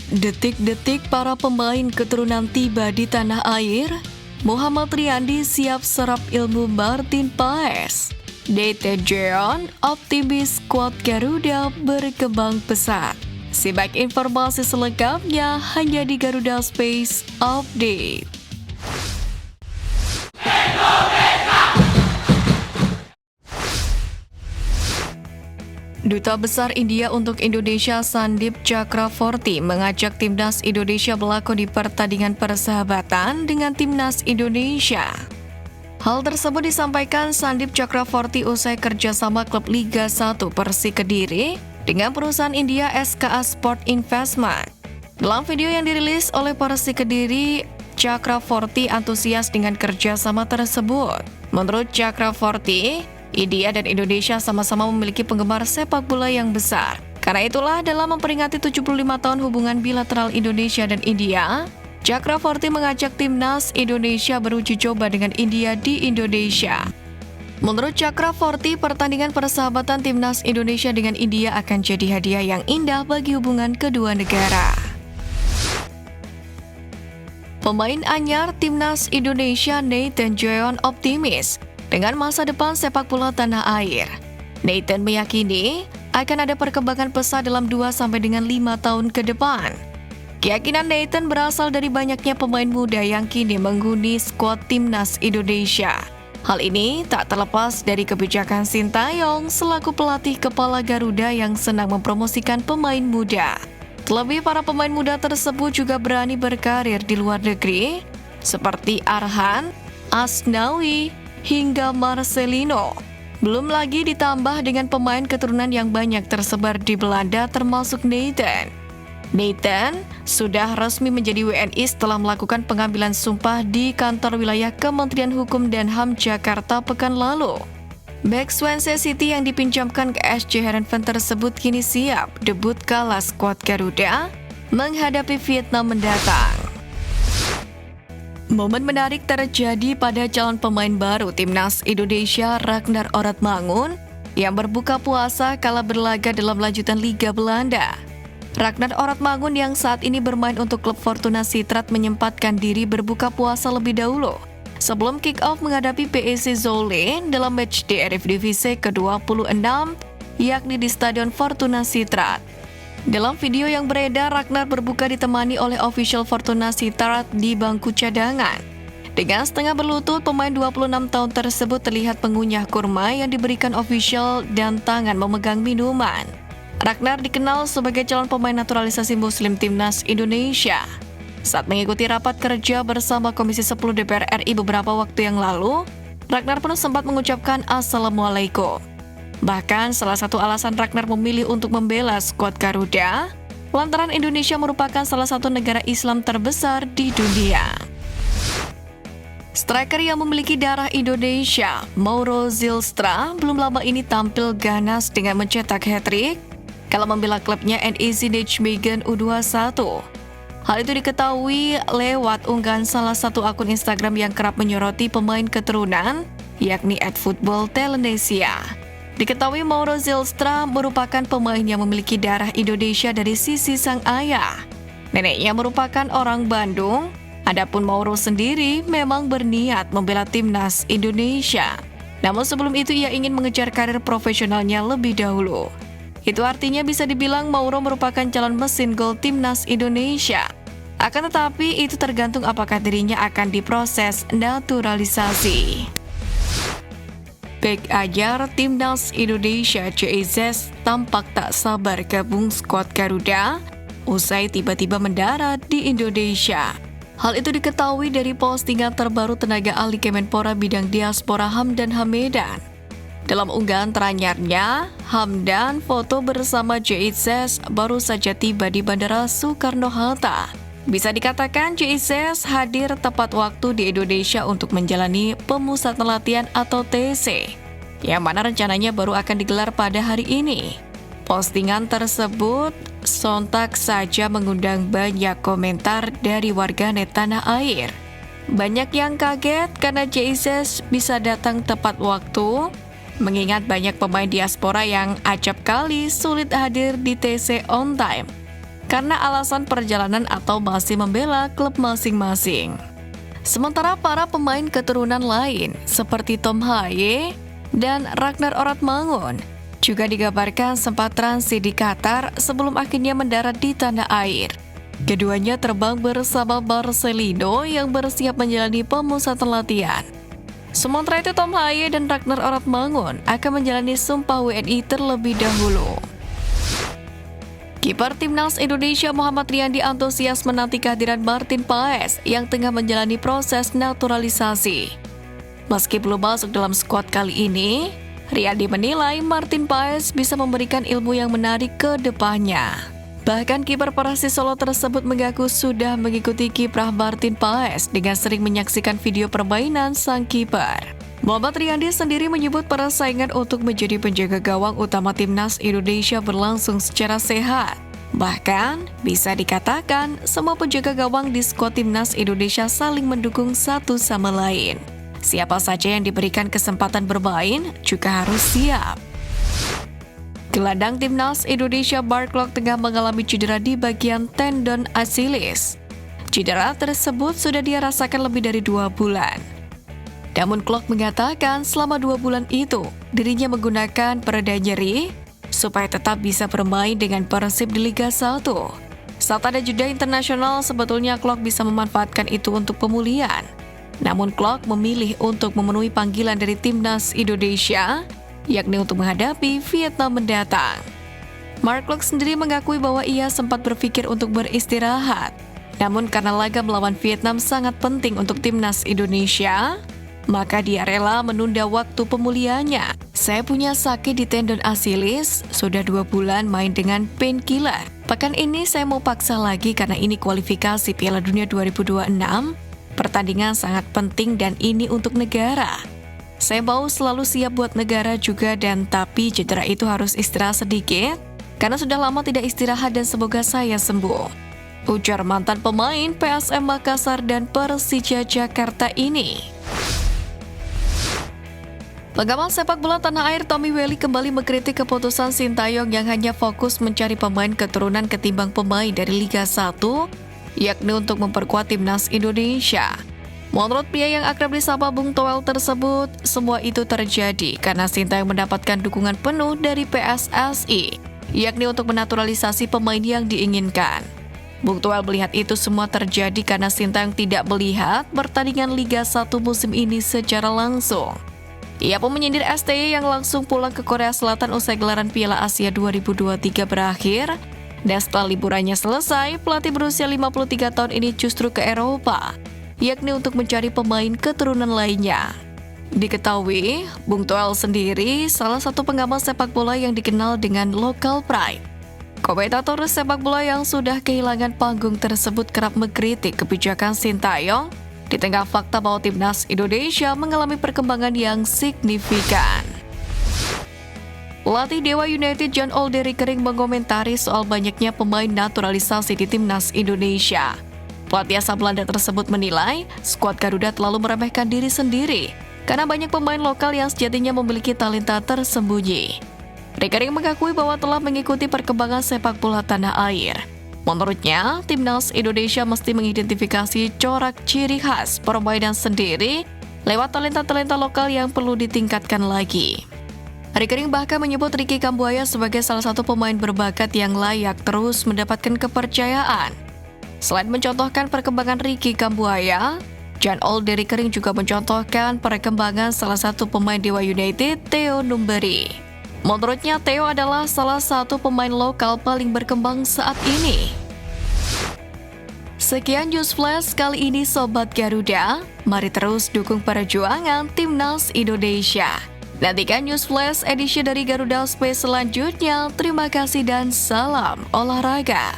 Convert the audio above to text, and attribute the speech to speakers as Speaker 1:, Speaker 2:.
Speaker 1: Detik-detik para pemain keturunan tiba di tanah air, Muhammad Riyandi siap serap ilmu Martin Paes. Nathan Jeon, optimis skuad Garuda berkembang pesat. Simak informasi selengkapnya hanya di Garuda Space Update. Duta Besar India untuk Indonesia Sandip Chakravorty mengajak timnas Indonesia berlaku di pertandingan persahabatan dengan timnas Indonesia. Hal tersebut disampaikan Sandip Chakravorty usai kerjasama klub Liga 1 Persik Kediri dengan perusahaan India SKA Sport Investment. Dalam video yang dirilis oleh Persik Kediri, Chakravorty antusias dengan kerjasama tersebut. Menurut Chakravorty, India dan Indonesia sama-sama memiliki penggemar sepak bola yang besar. Karena itulah dalam memperingati 75 tahun hubungan bilateral Indonesia dan India, Chakravorty mengajak timnas Indonesia beruji coba dengan India di Indonesia. Menurut Chakravorty, pertandingan persahabatan timnas Indonesia dengan India akan jadi hadiah yang indah bagi hubungan kedua negara. Pemain anyar timnas Indonesia Nathan Jeon optimis dengan masa depan sepak bola tanah air. Nathan meyakini akan ada perkembangan pesat dalam 2-5 tahun ke depan. Keyakinan Nathan berasal dari banyaknya pemain muda yang kini menghuni skuad timnas Indonesia. Hal ini tak terlepas dari kebijakan Sintayong selaku pelatih kepala Garuda yang senang mempromosikan pemain muda. Terlebih para pemain muda tersebut juga berani berkarir di luar negeri seperti Arhan, Asnawi, hingga Marcelino. Belum lagi ditambah dengan pemain keturunan yang banyak tersebar di Belanda termasuk Nathan. Nathan sudah resmi menjadi WNI setelah melakukan pengambilan sumpah di kantor wilayah Kementerian Hukum dan HAM Jakarta pekan lalu. Bek Swansea City yang dipinjamkan ke SC Heerenveen tersebut kini siap debut kala skuad Garuda menghadapi Vietnam mendatang. Momen menarik terjadi pada calon pemain baru timnas Indonesia Ragnar Oratmangun yang berbuka puasa kala berlaga dalam lanjutan Liga Belanda. Ragnar Oratmangun yang saat ini bermain untuk klub Fortuna Sittard menyempatkan diri berbuka puasa lebih dahulu sebelum kick-off menghadapi PSC Zwolle dalam matchday Eredivisie ke-26 yakni di Stadion Fortuna Sittard. Dalam video yang beredar, Ragnar berbuka ditemani oleh official Fortuna Sittard di bangku cadangan. Dengan setengah berlutut, pemain 26 tahun tersebut terlihat mengunyah kurma yang diberikan official dan tangan memegang minuman. Ragnar dikenal sebagai calon pemain naturalisasi Muslim timnas Indonesia. Saat mengikuti rapat kerja bersama Komisi 10 DPR RI beberapa waktu yang lalu, Ragnar pun sempat mengucapkan Assalamualaikum. Bahkan salah satu alasan Ragnar memilih untuk membela skuad Garuda, lantaran Indonesia merupakan salah satu negara Islam terbesar di dunia. Striker yang memiliki darah Indonesia, Mauro Zylstra, belum lama ini tampil ganas dengan mencetak hat-trick kalau membela klubnya NEC Nijmegen U21. Hal itu diketahui lewat unggahan salah satu akun Instagram yang kerap menyoroti pemain keturunan, yakni @footballtelenesia. Diketahui Mauro Zylstra merupakan pemain yang memiliki darah Indonesia dari sisi sang ayah. Neneknya merupakan orang Bandung, adapun Mauro sendiri memang berniat membela timnas Indonesia. Namun sebelum itu ia ingin mengejar karir profesionalnya lebih dahulu. Itu artinya bisa dibilang Mauro merupakan calon mesin gol timnas Indonesia. Akan tetapi itu tergantung apakah dirinya akan diproses naturalisasi. Bek anyar timnas Indonesia JIZ tampak tak sabar gabung skuad Garuda usai tiba-tiba mendarat di Indonesia. Hal itu diketahui dari postingan terbaru tenaga ahli Kemenpora bidang diaspora Hamdan Hamedan. Dalam unggahan teranyarnya, Hamdan foto bersama JIZ baru saja tiba di Bandara Soekarno-Hatta. Bisa dikatakan JIZ hadir tepat waktu di Indonesia untuk menjalani pemusatan latihan atau TC, yang mana rencananya baru akan digelar pada hari ini. Postingan tersebut sontak saja mengundang banyak komentar dari warganet tanah air. Banyak yang kaget karena JIZ bisa datang tepat waktu, mengingat banyak pemain diaspora yang acap kali sulit hadir di TC on time. karena alasan perjalanan atau masih membela klub masing-masing. Sementara para pemain keturunan lain seperti Tom Haye dan Ragnar Oratmangun juga dikabarkan sempat transit di Qatar sebelum akhirnya mendarat di tanah air. Keduanya terbang bersama Marcelino yang bersiap menjalani pemusatan latihan. Sementara itu Tom Haye dan Ragnar Oratmangun akan menjalani sumpah WNI terlebih dahulu. Kiper Timnas Indonesia Muhammad Riyandi antusias menanti kehadiran Martin Paes yang tengah menjalani proses naturalisasi. Meski belum masuk dalam skuad kali ini, Riyandi menilai Martin Paes bisa memberikan ilmu yang menarik ke depannya. Bahkan kiper Persis Solo tersebut mengaku sudah mengikuti kiprah Martin Paes dengan sering menyaksikan video permainan sang kiper. Muhammad Riyandi sendiri menyebut persaingan untuk menjadi penjaga gawang utama Timnas Indonesia berlangsung secara sehat. Bahkan, bisa dikatakan semua penjaga gawang di skuad Timnas Indonesia saling mendukung satu sama lain. Siapa saja yang diberikan kesempatan bermain juga harus siap. Gelandang Timnas Indonesia Mark Klok tengah mengalami cedera di bagian tendon Achilles. Cedera tersebut sudah dia rasakan lebih dari 2 bulan. Namun Klok mengatakan selama 2 bulan itu, dirinya menggunakan pereda nyeri supaya tetap bisa bermain dengan Persib di Liga 1. Saat ada jeda internasional, sebetulnya Klok bisa memanfaatkan itu untuk pemulihan. Namun Klok memilih untuk memenuhi panggilan dari Timnas Indonesia, yakni untuk menghadapi Vietnam mendatang. Mark Klok sendiri mengakui bahwa ia sempat berpikir untuk beristirahat. Namun karena laga melawan Vietnam sangat penting untuk Timnas Indonesia, maka dia rela menunda waktu pemulihannya. Saya punya sakit di tendon Achilles, sudah 2 bulan main dengan painkiller. Pekan ini saya mau paksa lagi karena ini kualifikasi Piala Dunia 2026. Pertandingan sangat penting dan ini untuk negara. Saya mau selalu siap buat negara juga dan tapi cedera itu harus istirahat sedikit karena sudah lama tidak istirahat dan semoga saya sembuh. Ujar mantan pemain PSM Makassar dan Persija Jakarta ini. Pengamat sepak bola tanah air Tommy Welly kembali mengkritik keputusan Sintayong yang hanya fokus mencari pemain keturunan ketimbang pemain dari Liga 1, yakni untuk memperkuat Timnas Indonesia. Menurut pria yang akrab disapa Bung Toel tersebut, semua itu terjadi karena Sintayong mendapatkan dukungan penuh dari PSSI, yakni untuk menaturalisasi pemain yang diinginkan. Bung Toel melihat itu semua terjadi karena Sintayong tidak melihat pertandingan Liga 1 musim ini secara langsung. Ia pun menyindir STY yang langsung pulang ke Korea Selatan usai gelaran Piala Asia 2023 berakhir. Dan setelah liburannya selesai, pelatih berusia 53 tahun ini justru ke Eropa, yakni untuk mencari pemain keturunan lainnya. Diketahui, Bung Toel sendiri salah satu pengamat sepak bola yang dikenal dengan local pride. Komentator sepak bola yang sudah kehilangan panggung tersebut kerap mengkritik kebijakan Sintayong di tengah fakta bahwa Timnas Indonesia mengalami perkembangan yang signifikan. Pelatih Dewa United John Olderi Kering mengomentari soal banyaknya pemain naturalisasi di Timnas Indonesia. Pelatih asal Belanda tersebut menilai skuad Garuda terlalu meremehkan diri sendiri karena banyak pemain lokal yang sejatinya memiliki talenta tersembunyi. Kering mengakui bahwa telah mengikuti perkembangan sepak bola tanah air. Menurutnya, Timnas Indonesia mesti mengidentifikasi corak ciri khas permainan sendiri lewat talenta-talenta lokal yang perlu ditingkatkan lagi. Kering bahkan menyebut Ricky Kambuaya sebagai salah satu pemain berbakat yang layak terus mendapatkan kepercayaan. Selain mencontohkan perkembangan Ricky Kambuaya, John Olderi Kering juga mencontohkan perkembangan salah satu pemain Dewa United, Theo Numberi. Menurutnya, Theo adalah salah satu pemain lokal paling berkembang saat ini. Sekian News Flash kali ini Sobat Garuda. Mari terus dukung perjuangan Timnas Indonesia. Nantikan News Flash edisi dari Garuda Space selanjutnya. Terima kasih dan salam olahraga.